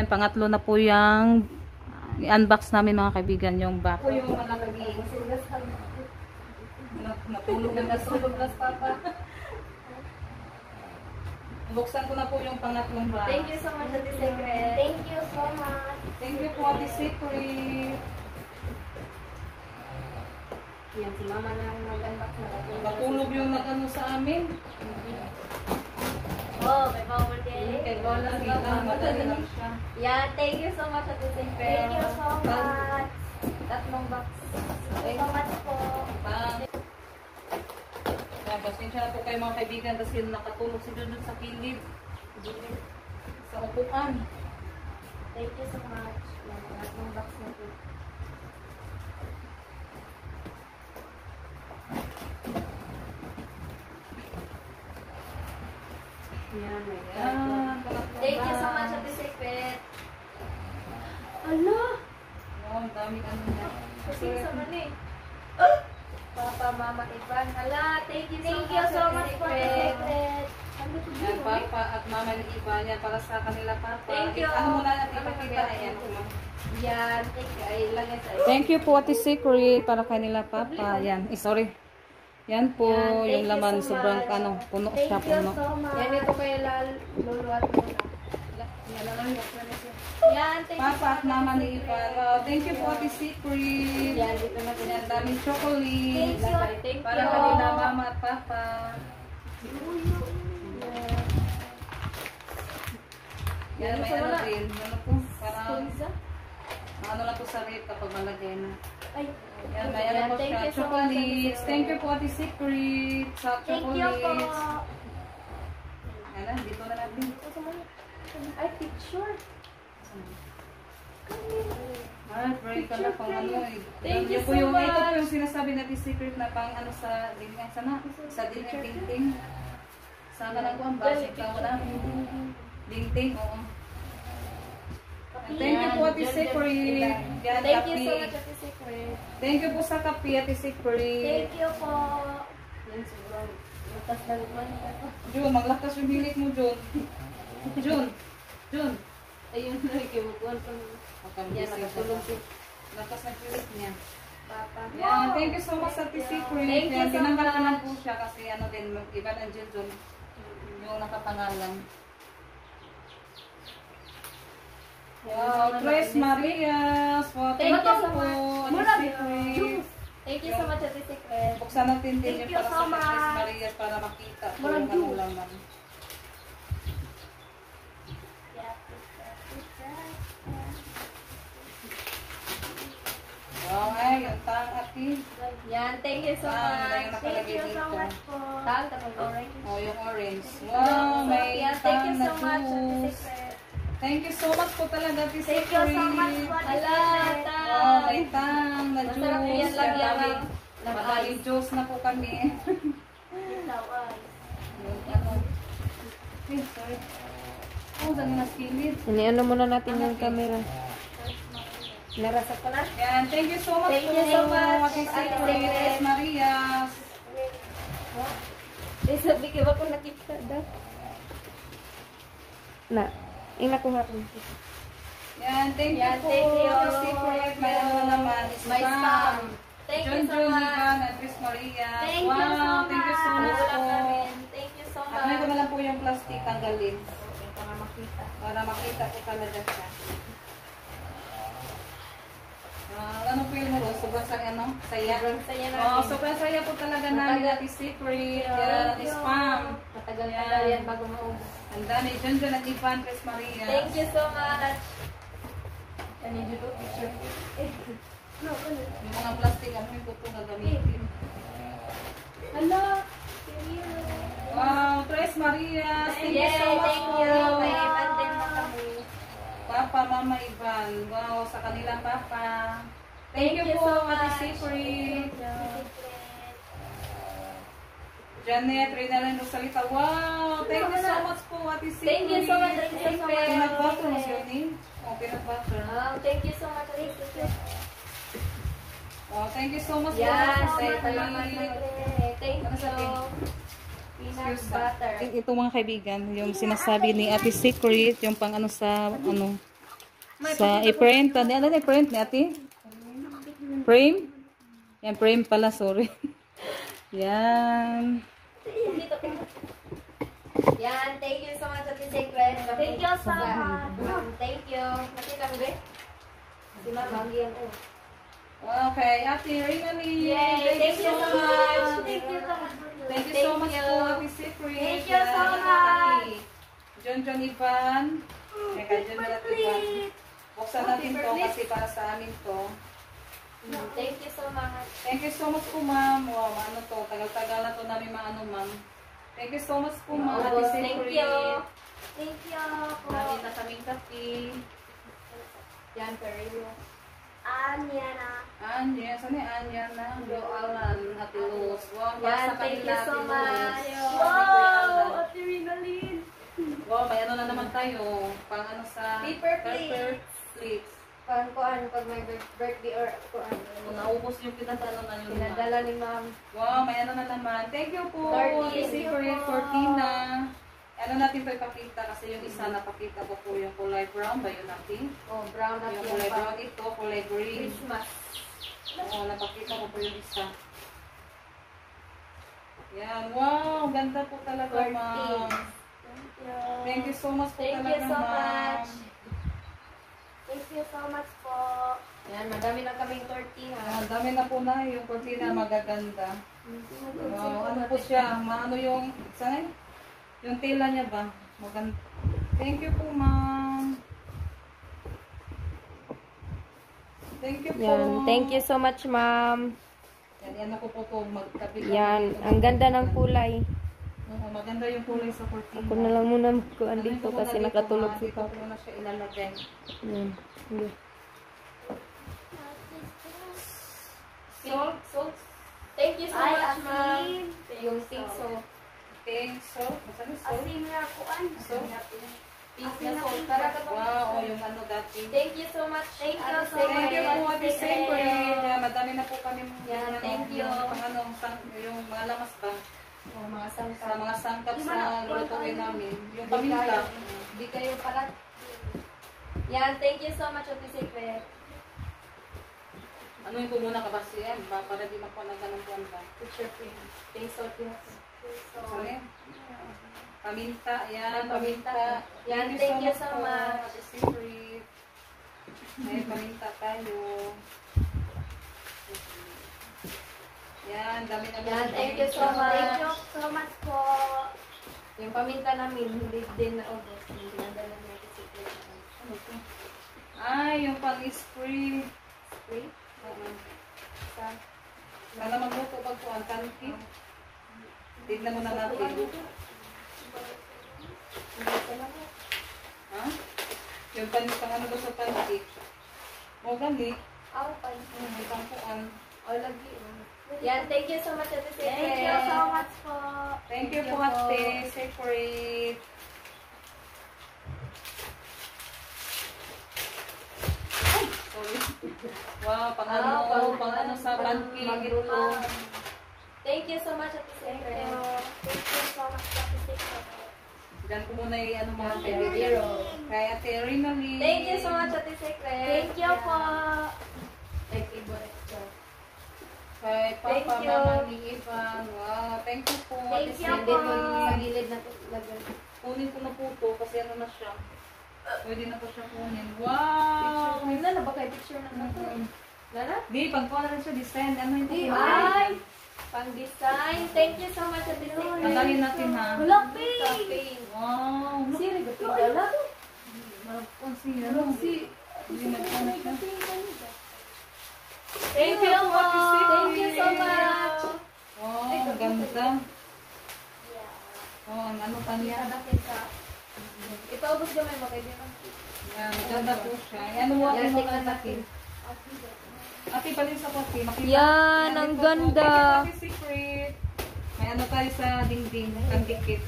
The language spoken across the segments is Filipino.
kaibigan. Pangatlo na po yung i-unbox namin mga kaibigan yung box. Po yung malaki. Natulog na nas papa. Buksan ko na po yung pangatlong box. Thank you so much, Ate Secret. Thank you so much. Thank you po, Ate Secret. Yan, si Mama na mag-unbox na. Natulog yung nag-ano sa amin. Oh, may power din. Kay Lola, madali lang siya. Yeah, thank you so much, Ate Secret. Thank you so much. Tatlong box. Thank you so much po. Pasensya na po kayo mga kaibigan kasi nakatulog si Dudut sa kilid. Sa upuan. Thank you so much. Tatlong box na po. Yan, my God. Thank you so much, Ate Secret. Ala! Ang dami ano niya. Kasi sa mani. Papa, Mama, Ivan. Hala, thank you so much for the secret. Yan, Papa at Mama ni Ivan. Yan, para sa kanila, Papa. Thank you. Ano muna natin ipakita? Ayan. Yan, thank you. Ay, lang yan sa Thank you po, Ate Secret, para kanila, Papa. Yan, sorry. Yan po, Yan, yung thank you laman, so sobrang much. ano, puno Thank siya, you puno. so much. Yan, ito kay Lolo at Lola. Yan, lang yan, thank you. Papa at Mama ni Ivan. Wow, thank you po, Ate Secret. Yan, dito na Yan, daming chocolate. Thank you. Para kanila, Mama at Papa. Yan, may ano din. Ano po, parang ano lang po sa rip kapag malagay na. Ay, yan, may ano po siya. Chocolates. Thank you po, Ate Secret. Sa thank you po. chocolates. Yan, dito na natin. Ay, picture. Break ka na pang ano eh. Thank you po so yung, much. ito po yung sinasabi natin secret na pang ano sa dinang sana. Sa dinang painting. Saan ka lang po ang basic ka wala. Dingting, oo. Thank you po, Ate Secret. Yan, Thank you kape. so much, Ate Secret. Thank you po sa kape, Ate Secret. Thank you po. Yan, sobrang lutas na luman. Jun, maglakas yung hilik mo, Jun. Jun. Ayun na, ikimukuhan pa. Yan, nakatulong si Lakas ng hilik niya. Papa. Yan, thank you so much, Ate Secret. Thank you Yan, so tinanggal ko lang much. po siya kasi ano din, iba ng Jun, yung nakapangalan. Wow, Tres Marias. Wow, thank you so po, much. Ate Secret. Thank you so much, Ate Secret. Buksan natin din Thank yung you para so sa Tres much. Marias para makita po Murag yung ano laman. Wow, ay, yung tang ati. Yan, thank you so Tang, much. yung nakalagay dito. po. Tang, tapos orange. Oh, yung orange. Wow, may Yeah, thank tang you na so much, Ate juice. Secret. Thank you so much po talaga, Ate Thank Secret. you so much po, Ate Wow, Secret. may tang na Masarap juice. yan, lagyan ng Madaming juice na po kami. Yung ano. Eh, sorry. Oh, dami na skillet. Iniano muna natin yung camera. Narasap ko na. Yan, thank you so much Thank po, you so much, Ate Ate Secret, Secret. Marias. Eh, sabi ko ba kung nakita daw? Na, yung nakuha ko. Yan, thank you Yan, po, thank you. Ate Secret. May ano naman, May spam. Thank you so John much. Ivan and Chris Maria. Thank you so Wow, much. thank you so much po. Thank you so Ano ko much. na lang po yung plastic, tanggalin. Para makita. Para makita ko talaga siya. Ano po yung mo? Sobrang saya, no? Saya. Sobrang saya namin. Oh, sobrang saya po talaga namin, Ate Secret. Yan, spam. Matagal-tagal yan bago maubos. Ang dami. John and Ivan, Chris Maria. Thank you so much. Can you do picture? No, ano? Yung mga plastic, ano yung po gagamitin. Hello. Wow, Tres Maria. Thank you so much Thank po. you. May iban din mo kami. Papa, Mama, Ivan. Wow, sa kanilang Papa. Thank you po, so Ate much. Secret. Janet, Reynalyn Rosalita. Wow, thank you so much po, Ate Secret. Thank you so much, Ate Secret. Peanut butter, mas yun eh. Oh, peanut butter. Thank you so much, Ate Secret. Oh, thank you so much po, Yan, Ate salamat. Secret. Thank Ano sabi? you. Peanut butter. Ito mga kaibigan, yung sinasabi ni Ate Secret, yung pang ano sa, ano, Sa i-print. Ano na i-print ni ate? Frame? Yan, frame pala. Sorry. Yan. Yan, thank you so much Ate Secret. Thank you so much. Thank you. Nakita mo ba? Si Mabanggi yan oh. Okay, Ate Ringali. Yay! Thank you so much. Thank you so much. Thank you so much po, Ate Secret. Thank you so much. John Ivan. Teka, John Ivan. Buksan natin to kasi para sa amin to. Thank you so much. Thank you so much po, ma'am. Wow, ano to? Tagal-tagal na to namin maano, ma'am. Thank you so much po, ma'am. Ate Thank Secret. you. Thank you. Dami na kaming kape. Yan, Perillo. Anya na. Anya, saan yung Anya na? Bro Alan, Ate Luz. Wow, para Yan, sa thank kanila, you so Ate Luz. much. Wow, Ate Rinalyn. wow, may ano na naman tayo. Pang ano sa... Paper plates. plates. Pag may birthday or kuan. Kung naubos yung pinadala na yun. Pinadala ni ma'am. Wow, may ano na naman. Thank you po. 30. Ate Secret, 14 na. Ano natin pa ipakita kasi yung isa napakita ko po yung kulay brown ba yun natin? Oh, brown at Yung yan kulay pa. brown ito, kulay green. Christmas. Oo, napakita ko po yung isa. Yan, wow, ganda po talaga, ma'am. Thank you. Thank you so much po Thank talaga, you so ma'am. much. Thank you so much po. Yan, madami na kaming tortilla. Ang dami na po na yung cortina magaganda. Wow, ano po siya? Maano yung, saan? Yung tela niya ba? Maganda. Thank you po, ma'am. Thank you po. Yan. Thank you so much, ma'am. Yan ako po po magkabit. Yan. Ang ganda ng kulay. Oo, maganda yung kulay sa cortina. Ako na lang muna magkuhan Ano dito yung kasi dito, nakatulog ma'am? si Dito Papa. ko na siya ilalagay. Yan. Sige. Salt. Thank you so much, ma'am. Yung pink salt. Pink salt. Saan yung salt? nga kuan. Salt? Pink na salt. Para ka Wow, yung ano dati. Thank you so much. Thank you so much. Thank you po, Ate Secret. Madami na po kami. Yan, thank you. Pang ano, yung mga lamas ba? Oh, mga Sa sangkap. mga sangkap sa lutuin namin. Yung paminta. Di kayo pala. Yan, thank you so much, Ate Secret. Ano yung muna ka ba siya? Para di makuha ng ganun buwan ba? Picture print. Pink salt yun. Sorry? Paminta. Yan, Paminta. Yan, thank you so po, much. Ate Secret. May paminta tayo. Yan, dami na Yan, thank you so much. Thank you so much po. Yung paminta namin, hindi din na ubos. Hindi nadala niya Ate Secret. Ano to? Ay, yung pang-spray. Spray? Sa Para magluto pag po ang tanki. Tignan mo na natin. Ha? Yung pang ano ba sa tanki? O gani. Aw, pa. May pangkuan. O, lagi. Yan, thank you so much, Ate Secret. Thank you so much po. Thank you po, Ate Secret. Sorry. Wow, pang ano sa tanki. Ito. Thank you so much, Ate Secret. Thank you so much, Ate Secret. Diyan ko muna yung ano mga Pedro. Kay Ate Rinali. Thank you so much, Ate Secret. Thank you po. Thank you, extra. Kay Thank Papa, you. Mama ni Ivan. Wow, thank you po. Thank Ate you Secret. po. Sa gilid na ito lagay. Kunin ko na po to kasi ano na siya. Pwede na po siya kunin. Wow! Wala na ba kayo picture na ito? Lala? Di, pagkuha na rin siya design. Ano yung Di, kukuha? ay! Pang-design. Thank you so much, Ate Secret. Tandalin natin ha. Wala, pink. Wow! Siri, gapi. Lala? Kasi ano? Hindi nagkuha siya. Thank you po. Thank you so much. Wow, ang ganda. Oh, ang ano pa niya. Ito, ubos gamay mo kayo. Yan, ganda po siya. Ano mo Yan, ano tingnan natin? Ate, palin sa pati. Yan, ang ganda. Ate Secret. May ano tayo sa dingding. Ang dikit.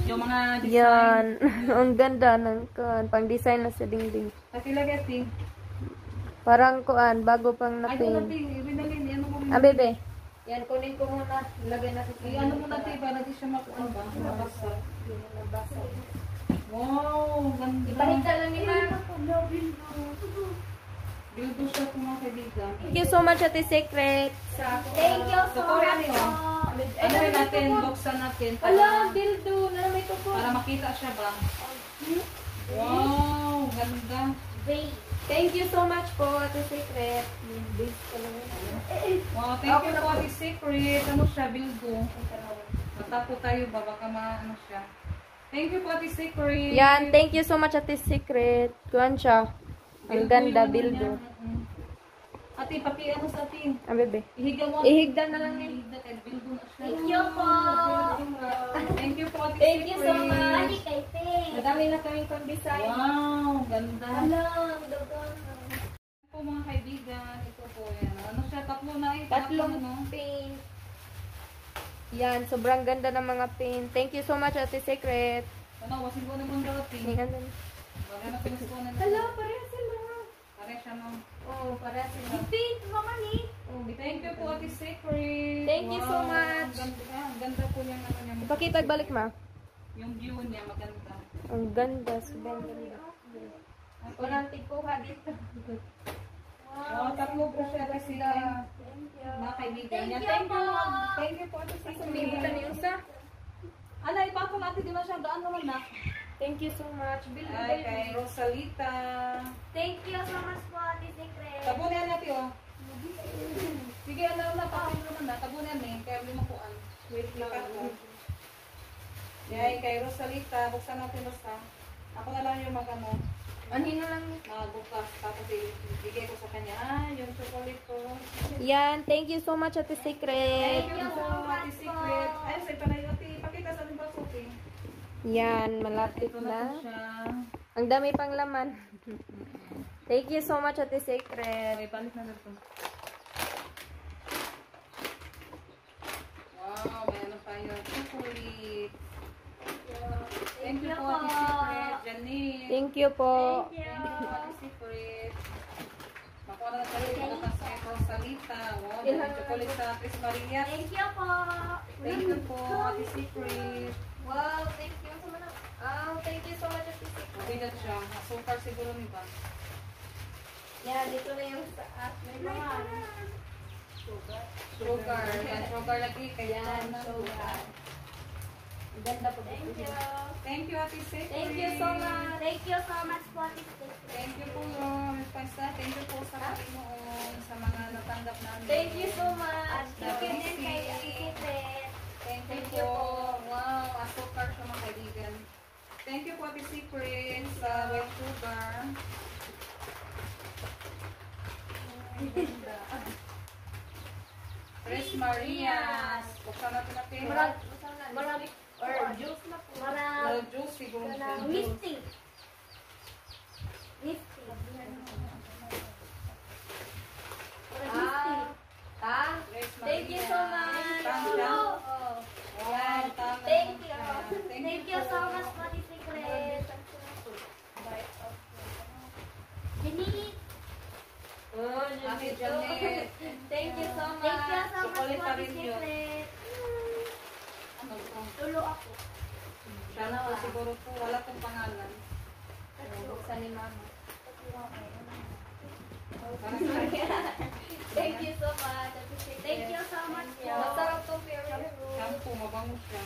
Yung mga design. Yan. Ang ganda ng kuan. Pang-design na sa dingding. Ate, lagay ate. Parang kuan, bago pang Ay, ito na-paint. natin. Ibinalin. Ano mo Ah, bebe. Yan, kunin ko muna. Lagay natin. Ano mo natin para di siya makuha ba? Mabasa. Nabasa. Wow, ganda. Ipahita lang ni ma'am. Bildo siya po mga kaibigan. Thank you so much, Ate Secret. Thank you so Tutorial much niyo. po. Ano rin natin, buksan natin Ala, dildo. Na may tupo. para makita siya ba? Wow, ganda. Wait. Thank you so much po, Ate Secret. Wow, thank you po, Ate Secret. Ano siya, bildo? Matapo tayo ba? Baka ano siya. Thank you po, Ate Secret. Yan, thank you so much, Ate Secret. Kuhan siya. Ang ganda, yung bildo. niya. Ate, ano sa atin? Ah, bebe. Ihiga mo. Ihigda na lang yun. Ihigda kahit bildo na siya. Thank you po. Thank you po, Ate Thank you so Secret. much. Adi kay Peng. Madami na kaming pang-design. Wow, ganda. Ala, ang dogon. Po mga kaibigan, ito po yan. Ano siya, tatlo na eh. Tatlong ano? paint. Yan, sobrang ganda ng mga paint. Thank you so much, Ate Secret. Ano, wasin ko naman darating. Yan, yan. Baga na pinusko na. Ala, pareha sila. Pare siya no. Oh, para sila. Pink naman eh. Thank you po, Ate Secret. Thank you so Wow, much. Ang ganda po niya ano niya. Ipakita, balik ma. Yung view niya, maganda. Ang ganda, sobrang ganda. Walang tikuha dito. Wow, tatlo po siya kasi mga kaibigan niya. Thank you. Thank you po, Ate Sumibutan Secret. yung isa. Ano, ipako natin, di ba siya? Daan naman na. Thank you so much. Bill, Ay, kay Rosalita. Thank you so much po, Ate Secret. Tabunan natin, oh. Sige, ano na, pakil naman na. Tabunan eh, kaya limakuan. Wait lang ako. Yay, kay Rosalita. Buksan natin basta. Ako na lang yung mag-ano, Anhin na lang. bukas. Tapos ibigay ko sa kanya. Yung chocolate ko. Yan, thank you so much, Ate Secret. Thank you po, Ate Secret. Ay, say pala yung ate. Pakita sa ating box, okay? Yan, malapit Ito na po na. siya. Ang dami pang laman. Thank you so much, Ate Secret. May balik na ito. Wow, may ano tayo. Chocolate. Thank you po, Ate Secret. Janine. Thank you po. Thank you. Thank you po, Ate Secret. Makuha na tayo ito kasi Rosalita. Wow, may chocolate sa Ate Maria. Thank you po. Thank you po, Ate Secret. Wow, thank you so much. Thank you so much, Ate Secret. Mabigat siya. Asukar siguro nito. Yan, dito na yung sa May mga. Sugar. Yan, sugar lagi. Kaya Yan, na. sugar. Ang ganda po. Thank you. Thank you, Ate Secret. Thank you so much. Thank you so much po, Ate Secret. Thank you po, Miss Pasta. Thank you po sa Panginoon, sa mga natanggap namin. Thank you so much. Thank you din kay Ate Secret. Thank you Thank you po. po. Wow, asukar siya mga kaibigan. Thank you po, Ate Secret, sa white sugar. Tres Marias. Buksan natin natin. Marami. Or juice na po. Marami. Well, juice siguro. Misty. Misty. Tres Thank you so much. Tanda. Oh. Wow, tama. Thank you. Ayan. Thank you so much, Ate Secret. Jenny. Ate Janet. Thank you so much. Thank you so much, Chocolate pa Ate rin yun. Secret. Ano po? Tulo ako. Siya na po siguro po. Wala pong pangalan. Buksan ni Mama. Thank you so much, Ate Secret. Thank you so much po. Masarap tong fairy room. Shampoo, mabango siya.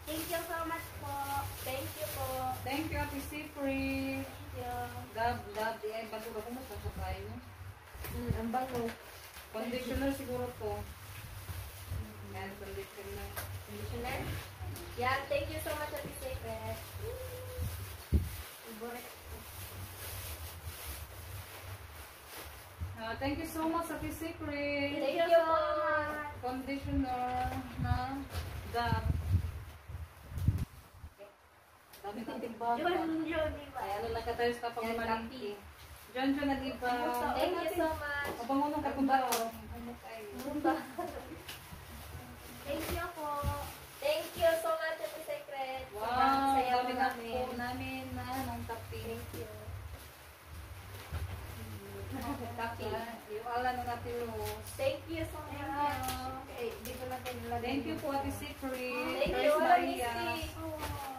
Thank you so much po. Thank you po. Thank you, Ate Secret. Thank you. Dab, eh, basura ko mo sa sakay mo. Ang bango. Conditioner siguro to. Yan, conditioner. Conditioner. Yan, thank you so much, Ate Secret. Thank you so much, Ate Secret. Thank you so much. Conditioner na Dab. Dami nating bata. Yun, di ba? Ay, ano lang ka tayo sa pagmamalingki. John, na di ba? Thank you so much. Mabango nung katumbaw. Ano tayo? Thank you po. Thank you so much, Ate Secret. Wow, Saya dami mo na namin. po namin na ng kape. Thank you. Kape. Yung ala ng Ate Rose. Thank you so much. Okay, dito natin nilagay. Thank you po, Ate Secret. Thank Grace you, Wala Maria. Misty. Wow.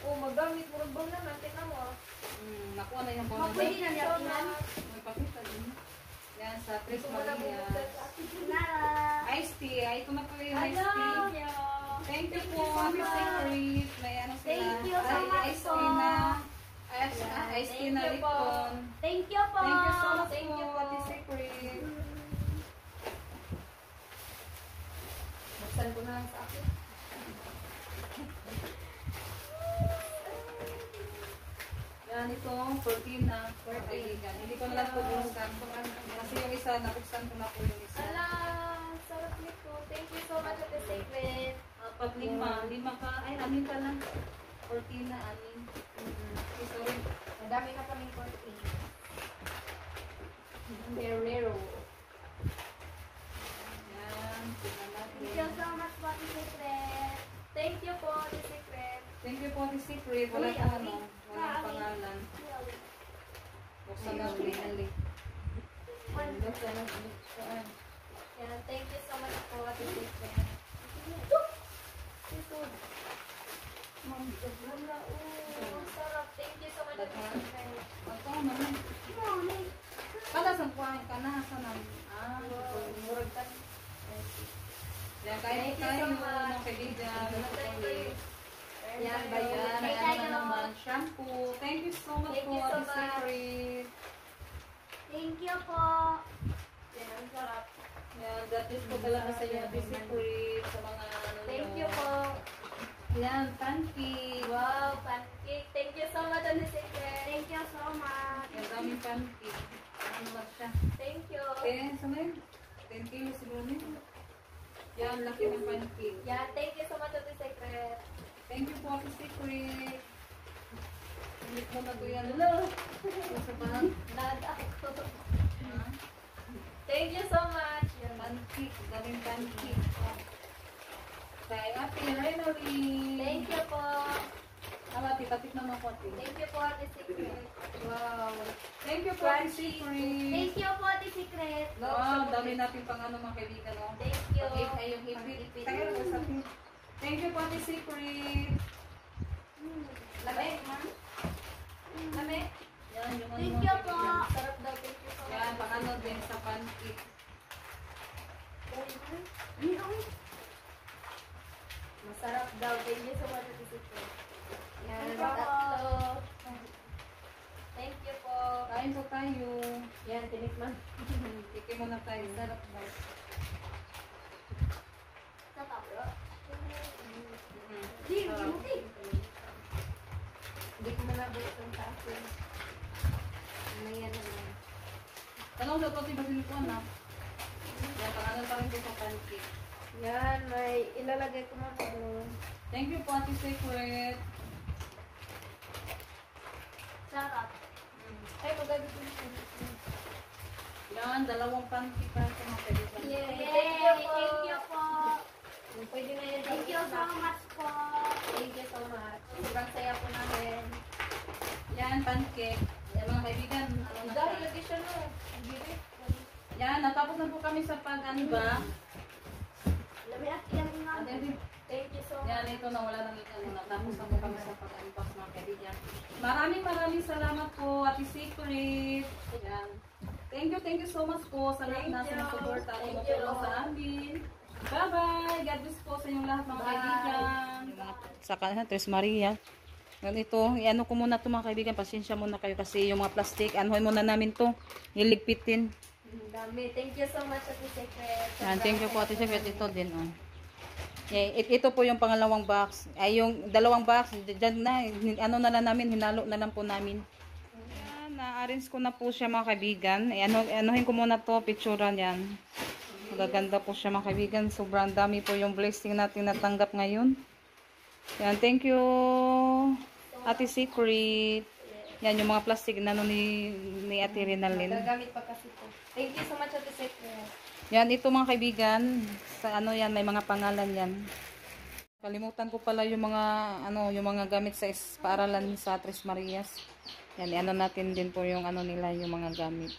Oh, magamit mo rin naman. Tingnan mo. Nakuha na yung bonus. Pwede na niya pinan. May pakita din. Yan, sa Grace Gusto mo na Maria. bubuksan sa akin. Iced tea. Ay, ito na po yung iced Hello. tea. Thank you po, Ate Secret. May ano sila. Thank you so Ay, much iced po. tea na. Iced tea Thank na you po. Lipton. Thank you po. Thank you so much Thank po, you po. Ate Secret. Buksan ko na lang sa akin. Yan ito, cortina. Kaibigan. Hindi ko na lang po buksan. Kasi yung isa, nabuksan ko na po yung isa. Ala, sarap nito. Thank you so much, Ate Secret. Pag lima ka, ay, amin ka lang. Cortina, amin. Okay, sorry. Madami na kaming konti. Ferrero. Yan, tignan natin. Thank you so much, Ate Secret. Thank you po, Ate Secret. Thank you po, Ate Secret. Wala Uy, kang Ami. ano, walang pangalan. Buksan na ulit. Buksan na buksan. Yeah, thank you so much po, Ate Secret. Wala, oh, sarap. Thank you so much, Ate Secret. Ito, naman. Kada sa kuhaan ka na, sa namin. Murag ka. Yan, Thank kahit you tayo, so much. mga kaibigan. Yan, Ayan, Thank ayan you. na naman. Shampoo. Thank you so much Thank po, you so Ate much. Secret. Thank you po. Yan, ang sarap. Yan, that is po talaga sa iyo, Ate Secret. Sa mga ano Thank nyo. you po. Yan, pancake. Wow, pancake. Thank you so much, Ate Secret. Thank you so much. Yan, daming pancake. Ano ba siya? Thank you. Eh, sana yun? 10 kilos siguro yun. Yan, laki ng pancake. Yeah, thank you so much, Ate Secret. Thank you po, Ate Secret. Ulit mo na ko yan. Hello! Sa bahan. Nada ako. Ha? Thank you so much. Yan. Pancake. Daming pancake. Kay Ate Renally. Thank you po. Ate, patik naman po, Ate. Thank you po, Ate Secret. Wow. Thank you po, Ate Secret. Thank you po, Ate Secret. Wow, dami natin pang ano mga kaibigan, no? Thank you. Ay, yung hipit. Tayo lang sa atin. Thank you po, Ate Secret. Lamig, ma'am. Lamig. Yan, yung ano Thank mga you po. kaibigan. Sarap daw. Thank you so much. Yan, pang ano din sa pancake. Masarap daw. Thank you so much, Ate Secret. Yan, Thank you po. tatlo. Thank you po. Kain po tayo. Yan, tinikman. Tikim muna tayo. Sarap ba? Tatapos. Hindi ko na nabuksan sa akin. Mamaya na lang. Tanong daw pati basilikuan na. Yan, pang ano pa rin po sa pancake. Yan, may ilalagay ko na doon. Thank you po, Ate Secret. Sarap. Ay, magagamit ko na. Yan, dalawang pancake pa sa mga kaibigan. Yay! Thank you po. Thank you po. Pwede na yan. Thank you so much po. Thank you so much. Sobrang saya po namin. Yan, pancake. Yan, mga kaibigan. Ano na Dahil siya? lagi siya no. Gilid. Yan, natapos na po kami sa pag-ano ba? Lamig at ilang nga. Thank you so much. Yan, ito na wala nang ano, natapos na po kami sa pag-unbox mga kaibigan. Maraming salamat po, Ate Secret. Yan. Thank you so much po sa lahat na Thank you. sinusupport at Thank tumutulong you. sa amin. Bye-bye! God bless po sa inyong lahat mga Bye. kaibigan. Sa kanila, Tres Maria. Ganito, i-ano ko muna ito mga kaibigan. Pasensya muna kayo kasi yung mga plastic, anuhin muna namin to iligpitin. Ang dami. Thank you so much, Ate Secret. Yan, thank you po Ate Secret. Ito din, oh. Ito po yung pangalawang box. Ay, yung dalawang box, dyan na, ano na lang namin, hinalo na lang po namin. Yan, na-arrange ko na po siya mga kaibigan. Anuhin ko muna to, picturean yan. Magaganda po siya mga kaibigan. Sobrang dami po yung blessing natin natanggap ngayon. Yan, thank you Ate Secret. Yan, yung mga plastic na ano ni Ate Rinalyn. Gagamit pa kasi po. Thank you so much, Ate Secret. Yan, ito mga kaibigan. Sa ano yan, may mga pangalan yan. Kalimutan ko pala yung mga yung mga gamit sa paaralan sa Tres Marias. Yan, ano natin din po yung nila, yung mga gamit.